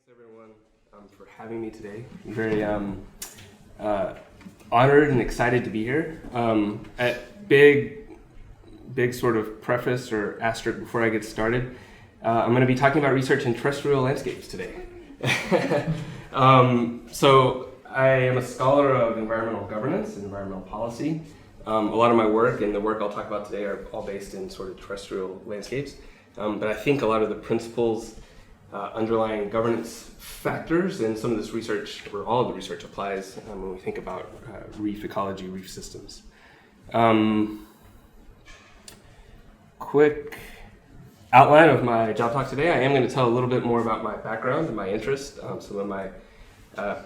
Thanks everyone for having me today. I'm very honored and excited to be here. Big sort of preface or asterisk before I get started. I'm going to be talking about research in terrestrial landscapes today. So I am a scholar of environmental governance and environmental policy. A lot of my work and the work I'll talk about today are all based in sort of terrestrial landscapes. But I think a lot of the principles underlying governance factors and some of this research, or all of the research, applies when we think about reef ecology, reef systems. Quick outline of my job talk today. I am going to tell a little bit more about my background and my interest, some of my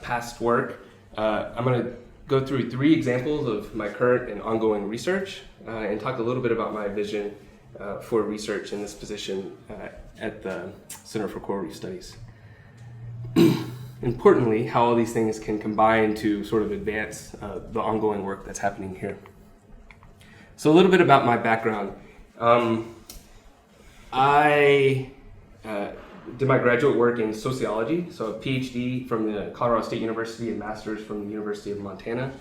past work. I'm going to go through 3 examples of my current and ongoing research and talk a little bit about my vision for research in this position at the Center for Coral Reef Studies. Importantly, how all these things can combine to sort of advance the ongoing work that's happening here. So a little bit about my background. I did my graduate work in sociology, so a PhD from the Colorado State University and master's from the University of Montana.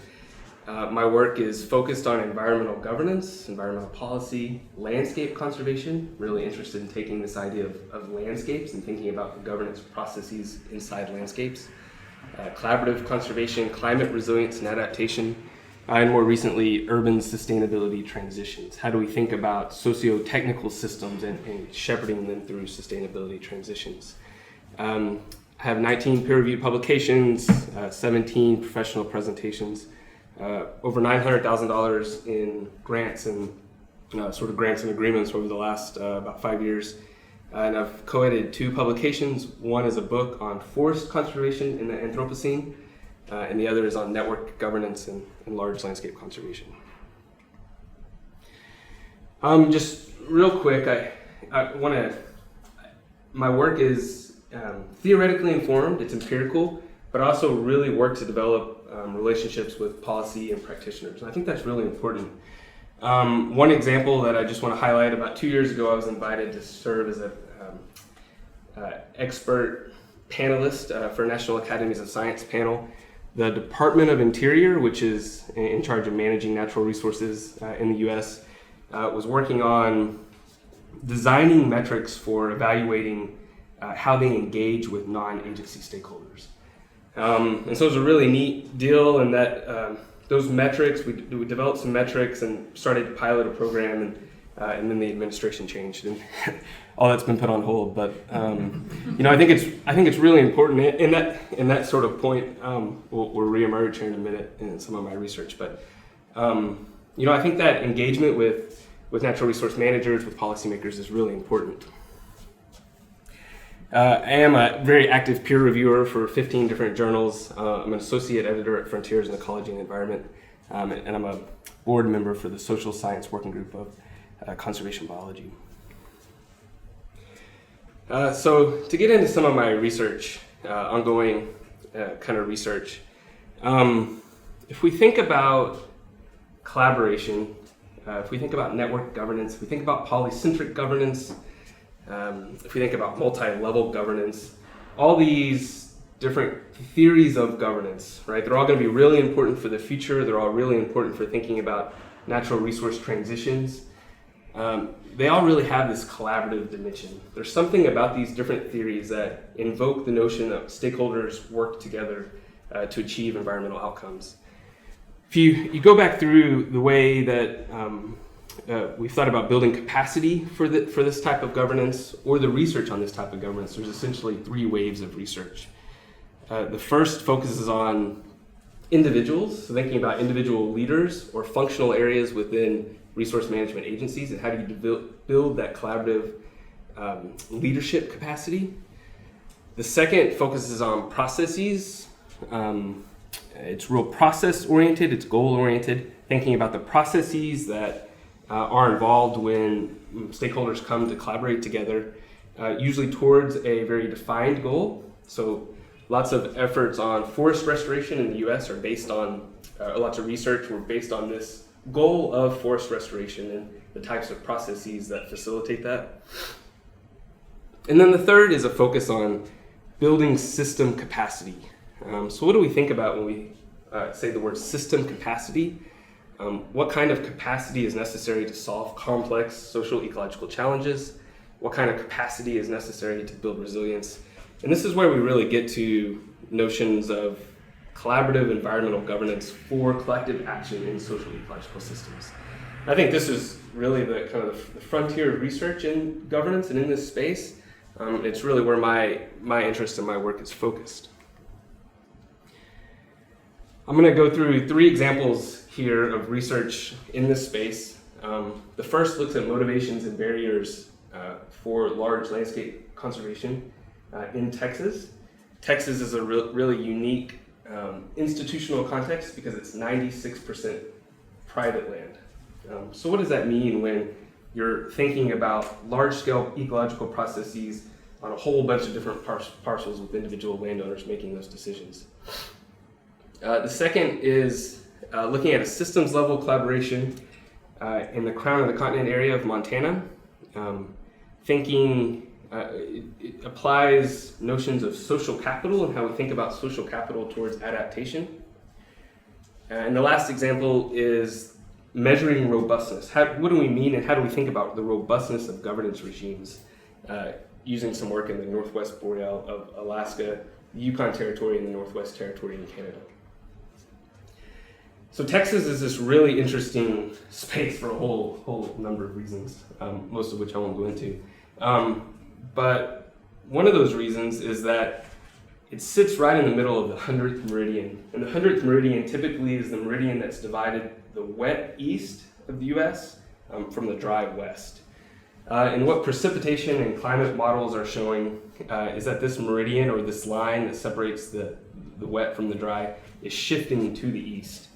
My work is focused on environmental governance, environmental policy, landscape conservation. Really interested in taking this idea of landscapes and thinking about the governance processes inside landscapes. Collaborative conservation, climate resilience and adaptation, and more recently, urban sustainability transitions. How do we think about socio-technical systems and shepherding them through sustainability transitions? I have 19 peer-reviewed publications, 17 professional presentations, over $900,000 in grants and sort of grants and agreements over the last about 5 years. And I've co-edited 2 publications. One is a book on forest conservation in the Anthropocene, and the other is on network governance and large landscape conservation. Just real quick, my work is theoretically informed, it's empirical, but I also really work to develop relationships with policy and practitioners. And I think that's really important. One example that I just want to highlight, about 2 years ago, I was invited to serve as an expert panelist for National Academies of Science panel. The Department of Interior, which is in charge of managing natural resources in the US, was working on designing metrics for evaluating how they engage with non-agency stakeholders. And so it was a really neat deal in that those metrics, we developed some metrics and started to pilot a program, and then the administration changed and all that's been put on hold. But I think it's really important in that sort of point. We'll reemerge here in a minute in some of my research. But I think that engagement with natural resource managers, with policymakers, is really important. I am a very active peer reviewer for 15 different journals. I'm an associate editor at Frontiers in Ecology and Environment, and I'm a board member for the Social Science Working Group of Conservation Biology. So to get into some of my research, ongoing kind of research, if we think about collaboration, if we think about network governance, if we think about polycentric governance, if we think about multi-level governance, all these different theories of governance, right? They're all going to be really important for the future. They're all really important for thinking about natural resource transitions. They all really have this collaborative dimension. There's something about these different theories that invoke the notion that stakeholders work together to achieve environmental outcomes. If you go back through the way that we've thought about building capacity for this type of governance, or the research on this type of governance, there's essentially 3 waves of research. The first focuses on individuals, so thinking about individual leaders or functional areas within resource management agencies, and how do you build that collaborative leadership capacity. The second focuses on processes. It's real process-oriented, it's goal-oriented, thinking about the processes that are involved when stakeholders come to collaborate together, usually towards a very defined goal. So lots of efforts on forest restoration in the US are based on, lots of research were based on this goal of forest restoration and the types of processes that facilitate that. And then the third is a focus on building system capacity. So what do we think about when we say the word system capacity? What kind of capacity is necessary to solve complex social ecological challenges? What kind of capacity is necessary to build resilience? And this is where we really get to notions of collaborative environmental governance for collective action in social ecological systems. I think this is really the kind of the frontier of research in governance and in this space. It's really where my interest and my work is focused. I'm going to go through 3 examples here of research in this space. The first looks at motivations and barriers for large landscape conservation in Texas. Texas is a really unique institutional context because it's 96% private land. So what does that mean when you're thinking about large-scale ecological processes on a whole bunch of different parcels with individual landowners making those decisions? The second is looking at a systems-level collaboration in the Crown of the Continent area of Montana. It applies notions of social capital and how we think about social capital towards adaptation. And the last example is measuring robustness. What do we mean and how do we think about the robustness of governance regimes using some work in the Northwest Boreal of Alaska, the Yukon Territory, and the Northwest Territory in Canada. So Texas is this really interesting space for a whole number of reasons, most of which I won't go into. But one of those reasons is that it sits right in the middle of the 100th meridian. And the 100th meridian typically is the meridian that's divided the wet east of the US from the dry west. And what precipitation and climate models are showing is that this meridian, or this line that separates the wet from the dry, is shifting to the east.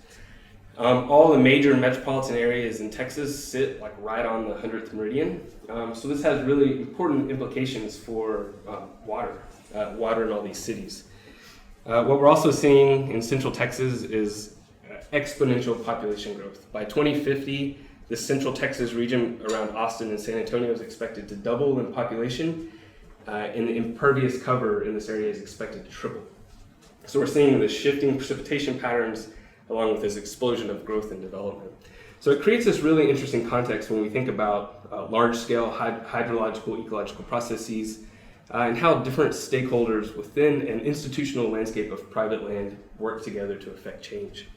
All the major metropolitan areas in Texas sit like right on the 100th meridian. So this has really important implications for water in all these cities. What we're also seeing in central Texas is exponential population growth. By 2050, the central Texas region around Austin and San Antonio is expected to double in population, and the impervious cover in this area is expected to triple. So we're seeing the shifting precipitation patterns along with this explosion of growth and development. So it creates this really interesting context when we think about large-scale hydrological ecological processes and how different stakeholders within an institutional landscape of private land work together to affect change.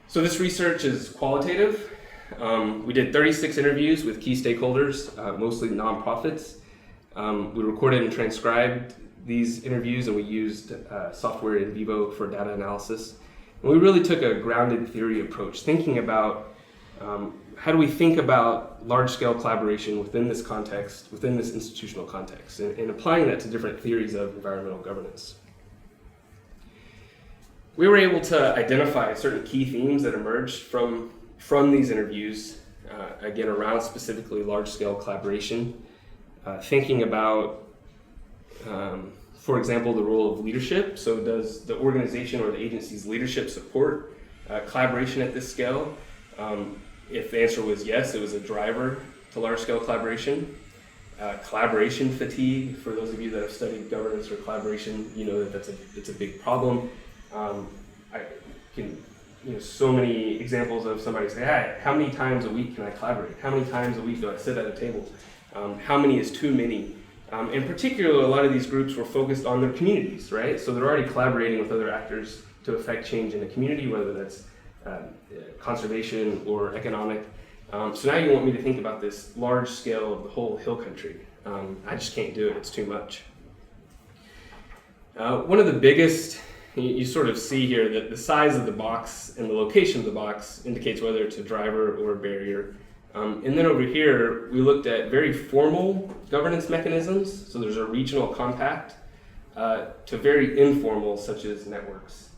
So this research is qualitative. We did 36 interviews with key stakeholders, mostly nonprofits. We recorded and transcribed these interviews, and we used software in vivo for data analysis. And we really took a grounded theory approach, thinking about how do we think about large-scale collaboration within this context, within this institutional context, and applying that to different theories of environmental governance. We were able to identify certain key themes that emerged from these interviews, again, around specifically large-scale collaboration, thinking about for example, the role of leadership. So does the organization or the agency's leadership support collaboration at this scale? If the answer was yes, it was a driver to large-scale collaboration. Collaboration fatigue, for those of you that have studied governance or collaboration, you know that it's a big problem. I can, so many examples of somebody say, hey, how many times a week can I collaborate? How many times a week do I sit at a table? How many is too many? In particular, a lot of these groups were focused on their communities, right? So they're already collaborating with other actors to affect change in the community, whether that's conservation or economic. So now you want me to think about this large scale of the whole hill country. I just can't do it, it's too much. One of the biggest, you sort of see here that the size of the box and the location of the box indicates whether it's a driver or a barrier. And then over here, we looked at very formal governance mechanisms. So there's a regional compact to very informal, such as networks.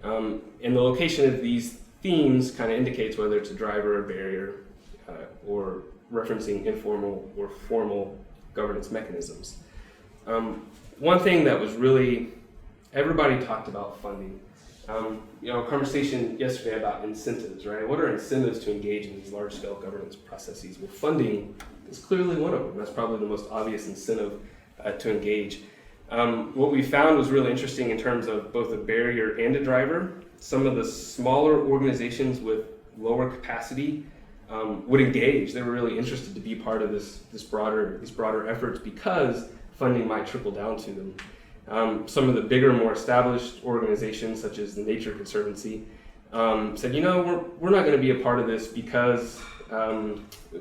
And the location of these themes kind of indicates whether it's a driver or barrier or referencing informal or formal governance mechanisms. One thing that was really, everybody talked about funding. A conversation yesterday about incentives, right? What are incentives to engage in these large-scale governance processes? Well, funding is clearly one of them. That's probably the most obvious incentive to engage. What we found was really interesting in terms of both a barrier and a driver. Some of the smaller organizations with lower capacity would engage. They were really interested to be part of these broader efforts because funding might trickle down to them. Some of the bigger, more established organizations, such as the Nature Conservancy, said, we're not going to be a part of this because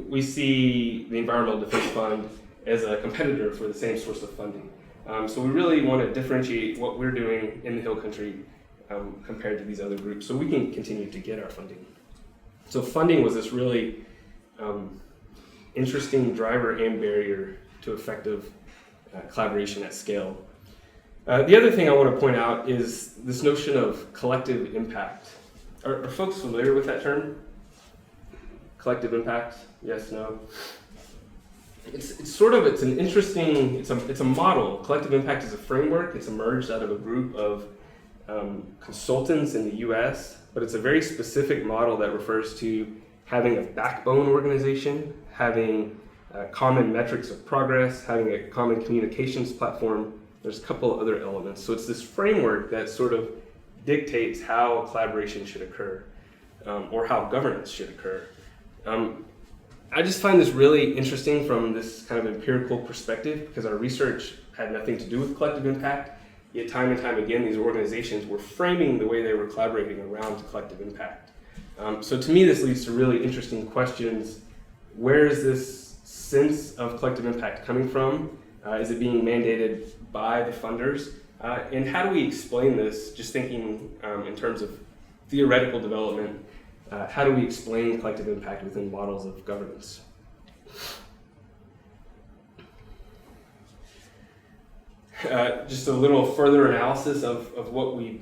we see the Environmental Defense Fund as a competitor for the same source of funding. So we really want to differentiate what we're doing in the Hill Country compared to these other groups so we can continue to get our funding. So funding was this really interesting driver and barrier to effective collaboration at scale. The other thing I want to point out is this notion of collective impact. Are folks familiar with that term? Collective impact? Yes, no? It's an interesting, it's a model. Collective impact is a framework. It's emerged out of a group of consultants in the US, but it's a very specific model that refers to having a backbone organization, having common metrics of progress, having a common communications platform. There's a couple other elements. So it's this framework that sort of dictates how collaboration should occur, or how governance should occur. I just find this really interesting from this kind of empirical perspective because our research had nothing to do with collective impact, yet time and time again these organizations were framing the way they were collaborating around collective impact. So to me this leads to really interesting questions. Where is this sense of collective impact coming from? Is it being mandated by the funders? And how do we explain this, just thinking in terms of theoretical development, how do we explain collective impact within models of governance? Just a little further analysis of what we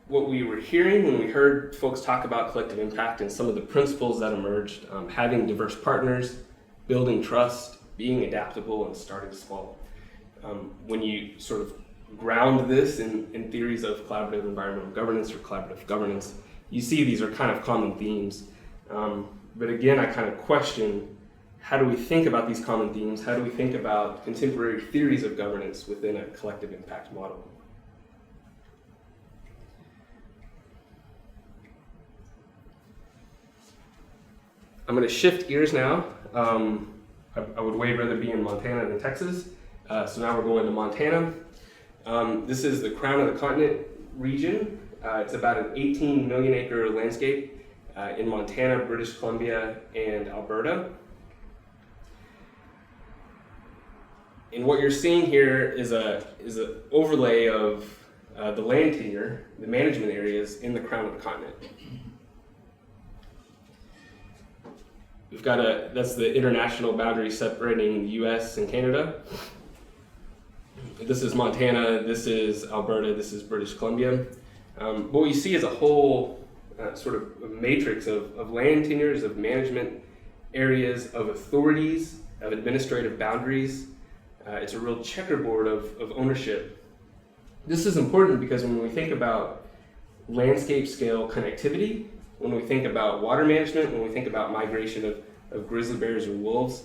were hearing when we heard folks talk about collective impact and some of the principles that emerged, having diverse partners, building trust, being adaptable, and starting small. When you sort of ground this in theories of collaborative environmental governance or collaborative governance, you see these are kind of common themes. But again, I kind of question, how do we think about these common themes? How do we think about contemporary theories of governance within a collective impact model? I'm going to shift gears now. I would way rather be in Montana than Texas. So now we're going to Montana. This is the Crown of the Continent region. It's about an 18 million acre landscape in Montana, British Columbia, and Alberta. And what you're seeing here is an overlay of the land tenure, the management areas in the Crown of the Continent. We've got that's the international boundary separating the US and Canada. This is Montana, this is Alberta, this is British Columbia. What you see is a whole sort of a matrix of land tenures, of management areas, of authorities, of administrative boundaries. It's a real checkerboard of ownership. This is important because when we think about landscape scale connectivity, when we think about water management, when we think about migration of grizzly bears or wolves,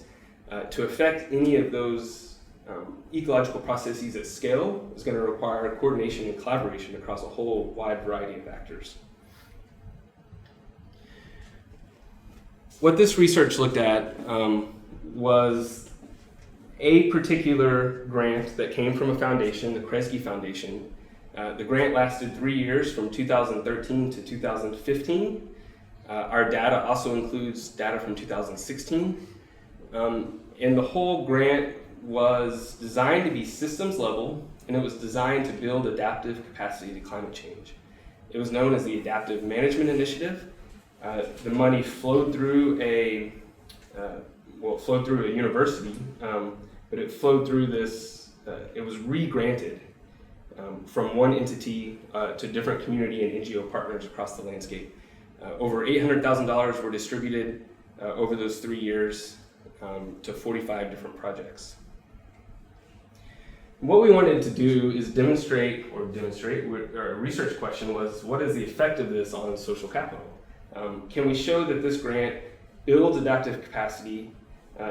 to affect any of those ecological processes at scale is going to require coordination and collaboration across a whole wide variety of actors. What this research looked at was a particular grant that came from a foundation, the Kresge Foundation. The grant lasted 3 years from 2013 to 2015. Our data also includes data from 2016. And the whole grant was designed to be systems level, and it was designed to build adaptive capacity to climate change. It was known as the Adaptive Management Initiative. The money flowed through a university, but it flowed through this, it was re-granted from one entity to different community and NGO partners across the landscape. Over $800,000 were distributed over those 3 years to 45 different projects. What we wanted to do is demonstrate, our research question was, what is the effect of this on social capital? Can we show that this grant builds adaptive capacity,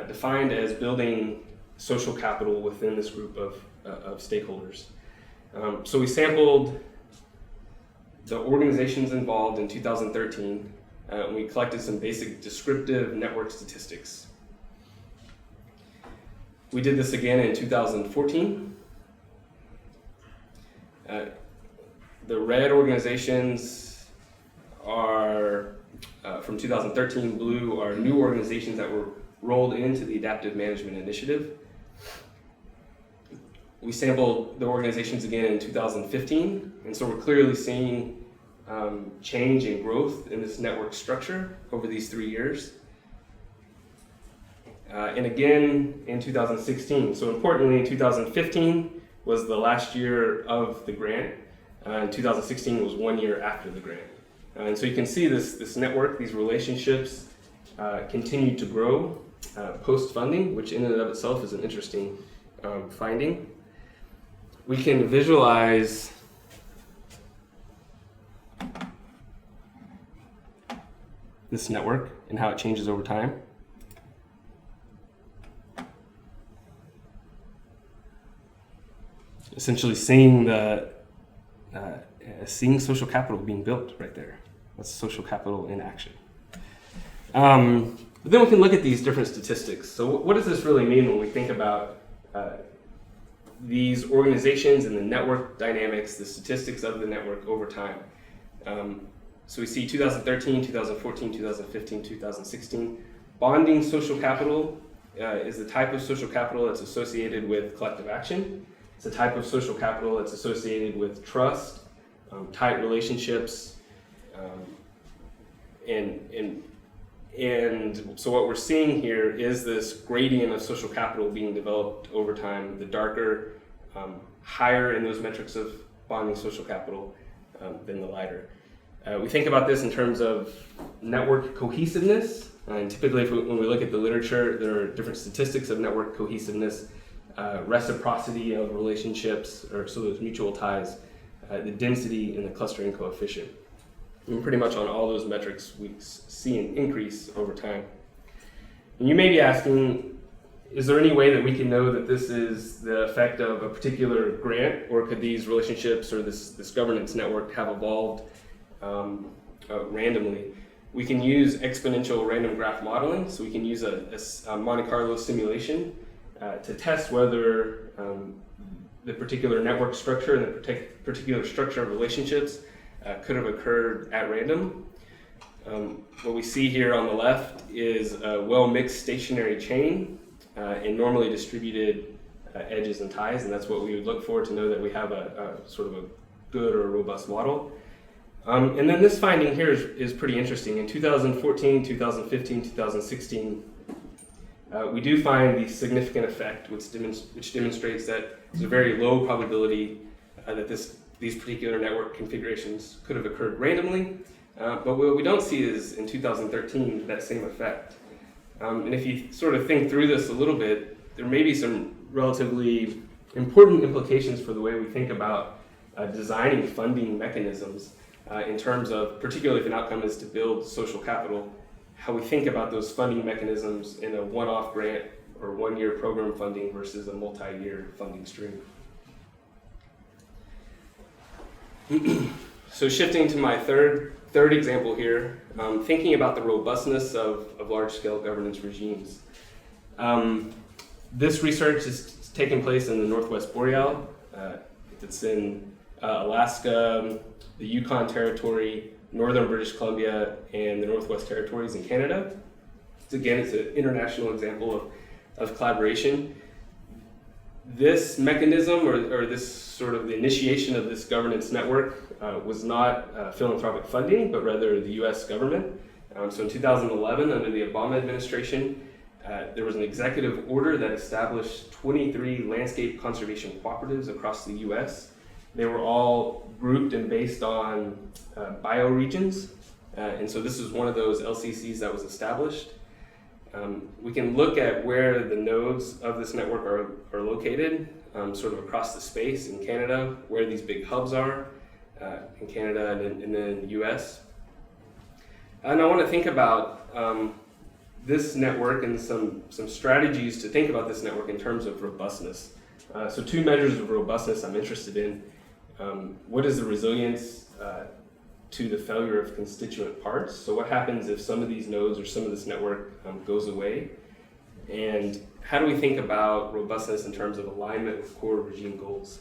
defined as building social capital within this group of stakeholders. So we sampled the organizations involved in 2013, and we collected some basic descriptive network statistics. We did this again in 2014. The red organizations are from 2013, blue are new organizations that were rolled into the Adaptive Management Initiative. We sampled the organizations again in 2015, and so we're clearly seeing change and growth in this network structure over these 3 years. And again in 2016. So importantly, in 2015 was the last year of the grant, and 2016 was 1 year after the grant. And so you can see this network, these relationships continue to grow post-funding, which in and of itself is an interesting finding. We can visualize this network and how it changes over time. Essentially seeing social capital being built right there. That's social capital in action. But then we can look at these different statistics. So what does this really mean when we think about these organizations and the network dynamics, the statistics of the network over time? So we see 2013, 2014, 2015, 2016. Bonding social capital is the type of social capital that's associated with collective action. It's a type of social capital that's associated with trust, tight relationships, and so what we're seeing here is this gradient of social capital being developed over time, the darker, higher in those metrics of bonding social capital than the lighter. We think about this in terms of network cohesiveness, and typically when we look at the literature, there are different statistics of network cohesiveness, reciprocity of relationships, or so those mutual ties, the density and the clustering coefficient. And pretty much on all those metrics, we see an increase over time. And you may be asking, is there any way that we can know that this is the effect of a particular grant, or could these relationships or this governance network have evolved randomly? We can use exponential random graph modeling, so we can use a Monte Carlo simulation to test whether the particular network structure and the particular structure of relationships could have occurred at random. What we see here on the left is a well-mixed stationary chain and normally distributed edges and ties, and that's what we would look for to know that we have a sort of a good or a robust model. And then this finding here is pretty interesting. In 2014, 2015, 2016, we do find the significant effect, which demonstrates that there's a very low probability that these particular network configurations could have occurred randomly. But what we don't see is in 2013 that same effect. And if you sort of think through this a little bit, there may be some relatively important implications for the way we think about designing funding mechanisms in terms of, particularly if an outcome is to build social capital, how we think about those funding mechanisms in a one-off grant or one-year program funding versus a multi-year funding stream. So shifting to my third example here, thinking about the robustness of large-scale governance regimes. This research is taking place in the Northwest Boreal. It's in Alaska, the Yukon Territory, Northern British Columbia, and the Northwest Territories in Canada. Again, it's an international example of collaboration. This mechanism, or this sort of the initiation of this governance network was not philanthropic funding, but rather the US government. So in 2011, under the Obama administration, there was an executive order that established 23 landscape conservation cooperatives across the US. They were all grouped and based on bioregions. And so this is one of those LCCs that was established. We can look at where the nodes of this network are located, sort of across the space in Canada, where these big hubs are in Canada and then in the US. And I want to think about this network and some strategies to think about this network in terms of robustness. So two measures of robustness I'm interested in. What is the resilience to the failure of constituent parts? So what happens if some of these nodes or some of this network goes away? And how do we think about robustness in terms of alignment with core regime goals?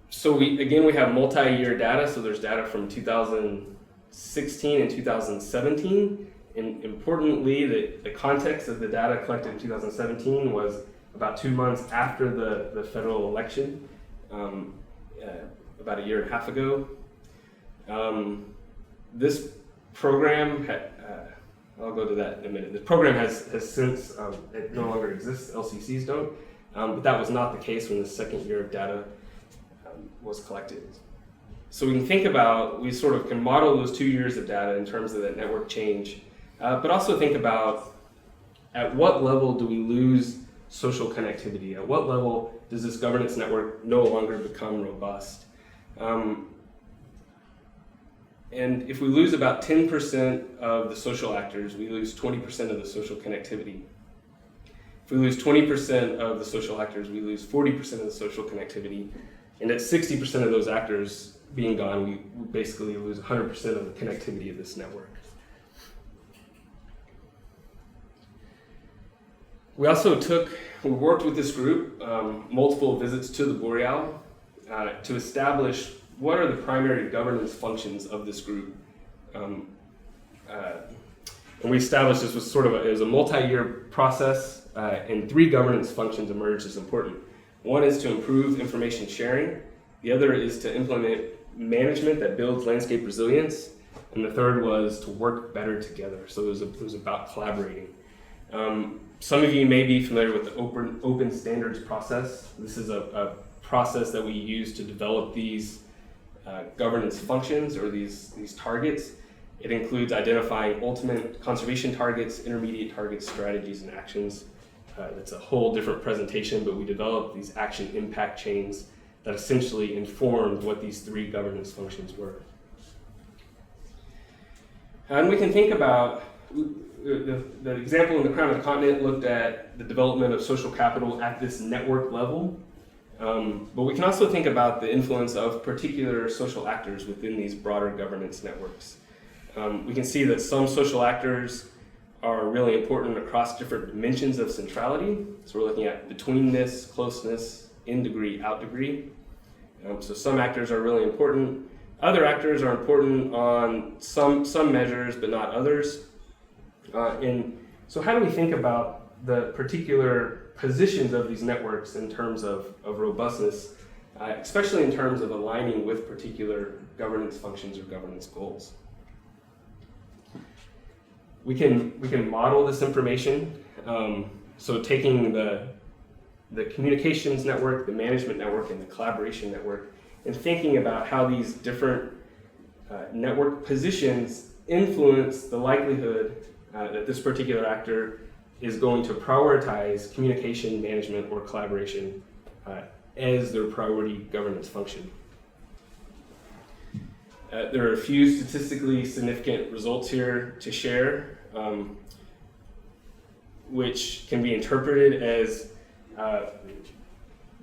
So we have multi-year data, so there's data from 2016 and 2017, and importantly, the context of the data collected in 2017 was about 2 months after the federal election, about a year and a half ago. This program, I'll go to that in a minute. The program has since, it no longer exists, LCCs don't, but that was not the case when the second year of data was collected. So we can think about, we sort of can model those 2 years of data in terms of that network change, but also think about at what level do we lose social connectivity? At what level does this governance network no longer become robust? And if we lose about 10% of the social actors, we lose 20% of the social connectivity. If we lose 20% of the social actors, we lose 40% of the social connectivity. And at 60% of those actors being gone, we basically lose 100% of the connectivity of this network. We also worked with this group, multiple visits to the Boreal, to establish what are the primary governance functions of this group. And we established this was it was a multi-year process, and 3 governance functions emerged as important. One is to improve information sharing. The other is to implement management that builds landscape resilience. And the third was to work better together. So it was about collaborating. Some of you may be familiar with the open standards process. This is a process that we use to develop these governance functions or these targets. It includes identifying ultimate conservation targets, intermediate targets, strategies, and actions. It's a whole different presentation, but we developed these action impact chains that essentially informed what these 3 governance functions were. And we can think about, the example in the Crown of the Continent looked at the development of social capital at this network level. But we can also think about the influence of particular social actors within these broader governance networks. We can see that some social actors are really important across different dimensions of centrality. So we're looking at betweenness, closeness, in degree, out degree. So some actors are really important. Other actors are important on some measures, but not others. And so how do we think about the particular positions of these networks in terms of robustness, especially in terms of aligning with particular governance functions or governance goals? We can model this information. So taking the communications network, the management network, and the collaboration network, and thinking about how these different network positions influence the likelihood that this particular actor is going to prioritize communication, management, or collaboration as their priority governance function. There are a few statistically significant results here to share, which can be interpreted as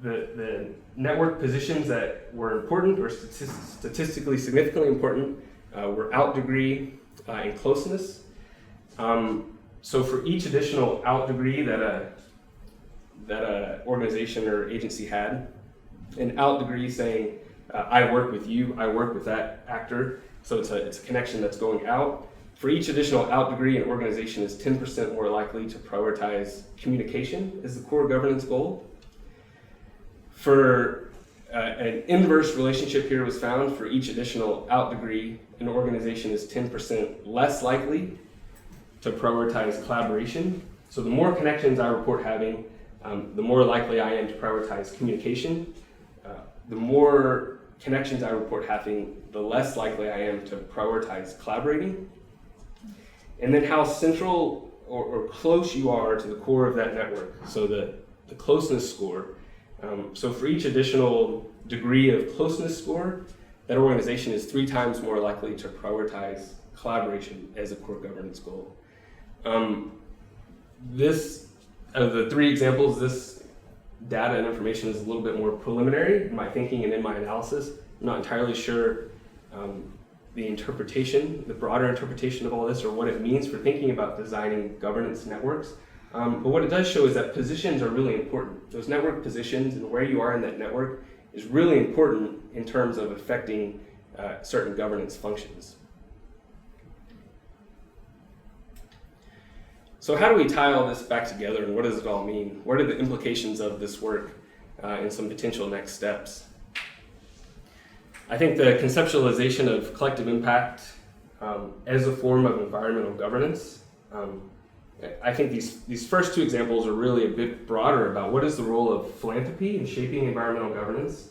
the network positions that were important or statistically significantly important were out degree and closeness. So for each additional out degree that a organization or agency had, an out degree saying, I work with you, I work with that actor, so it's a connection that's going out. For each additional out degree, an organization is 10% more likely to prioritize communication as the core governance goal. For an inverse relationship here was found. For each additional out degree, an organization is 10% less likely to prioritize collaboration. So the more connections I report having, the more likely I am to prioritize communication. The more connections I report having, the less likely I am to prioritize collaborating. And then how central or close you are to the core of that network, so the closeness score. So for each additional degree of closeness score, that organization is 3 times more likely to prioritize collaboration as a core governance goal. This, of the three examples, this data and information is a little bit more preliminary in my thinking and in my analysis. I'm not entirely sure the interpretation, the broader interpretation of all this, or what it means for thinking about designing governance networks. But what it does show is that positions are really important. Those network positions and where you are in that network is really important in terms of affecting certain governance functions. So how do we tie all this back together, and what does it all mean? What are the implications of this work and some potential next steps? I think the conceptualization of collective impact as a form of environmental governance, I think these first two examples are really a bit broader about what is the role of philanthropy in shaping environmental governance.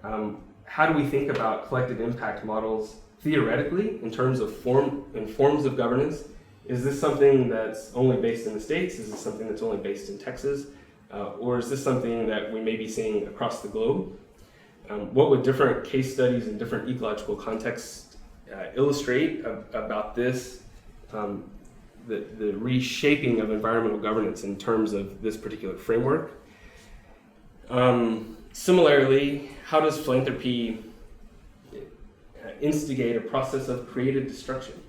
How do we think about collective impact models theoretically in terms of forms of governance? Is this something that's only based in the States? Is this something that's only based in Texas? Or is this something that we may be seeing across the globe? What would different case studies in different ecological contexts illustrate about this, the reshaping of environmental governance in terms of this particular framework? Similarly, how does philanthropy instigate a process of creative destruction?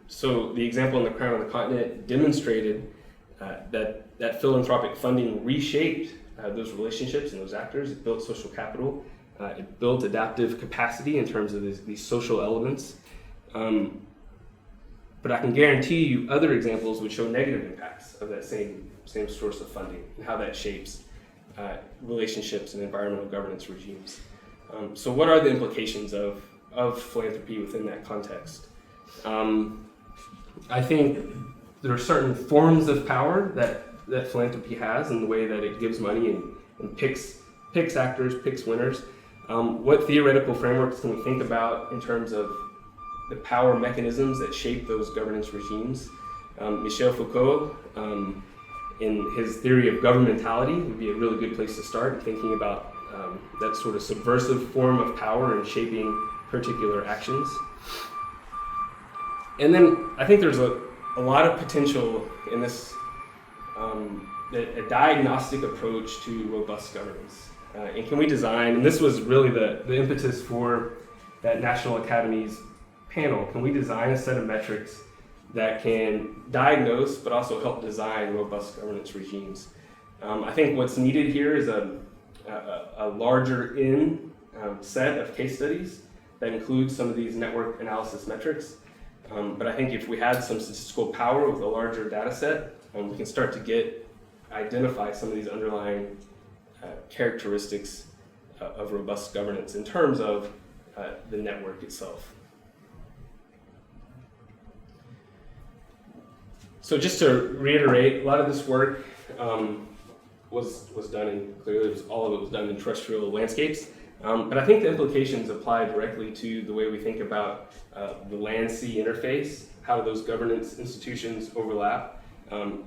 So the example in the Crown of the Continent demonstrated that philanthropic funding reshaped those relationships and those actors. It built social capital. It built adaptive capacity in terms of these social elements. But I can guarantee you other examples would show negative impacts of that same source of funding and how that shapes relationships and environmental governance regimes. So what are the implications of philanthropy within that context? I think there are certain forms of power that philanthropy has in the way that it gives money and picks actors, picks winners. What theoretical frameworks can we think about in terms of the power mechanisms that shape those governance regimes? Michel Foucault, in his theory of governmentality, would be a really good place to start in thinking about that sort of subversive form of power and shaping particular actions. And then I think there's a lot of potential in this, a diagnostic approach to robust governance. And can we design, and this was really the impetus for that National Academy's panel, can we design a set of metrics that can diagnose but also help design robust governance regimes? I think what's needed here is a larger set of case studies that includes some of these network analysis metrics. But I think if we had some statistical power with a larger data set, we can start to identify some of these underlying characteristics of robust governance in terms of the network itself. So just to reiterate, a lot of this work was done in, clearly all of it was done in terrestrial landscapes. But I think the implications apply directly to the way we think about the land-sea interface, how those governance institutions overlap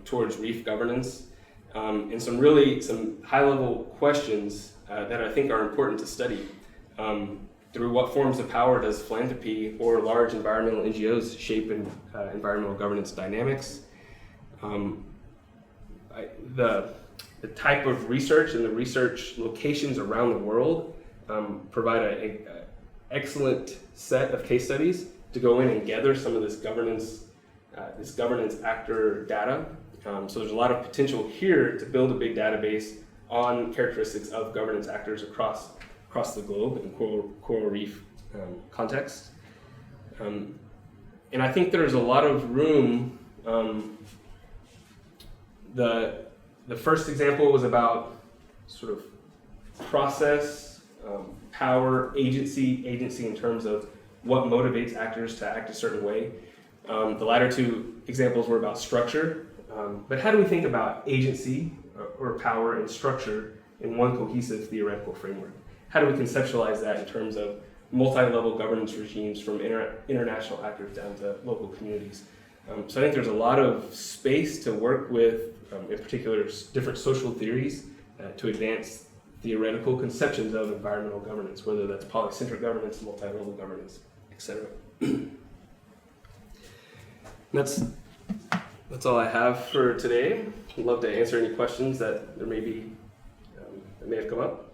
towards reef governance, and some high-level questions that I think are important to study. Through what forms of power does philanthropy or large environmental NGOs shape environmental governance dynamics? The type of research and the research locations around the world provide an excellent set of case studies to go in and gather some of this governance actor data. So there's a lot of potential here to build a big database on characteristics of governance actors across the globe in coral reef context. And I think there's a lot of room. The first example was about sort of process, power, agency in terms of what motivates actors to act a certain way. The latter two examples were about structure, but how do we think about agency or power and structure in one cohesive theoretical framework? How do we conceptualize that in terms of multi-level governance regimes from international actors down to local communities? So I think there's a lot of space to work with, in particular, different social theories to advance theoretical conceptions of environmental governance, whether that's polycentric governance, multi-level governance, etc. That's all I have for today. I'd love to answer any questions that there may be that may have come up.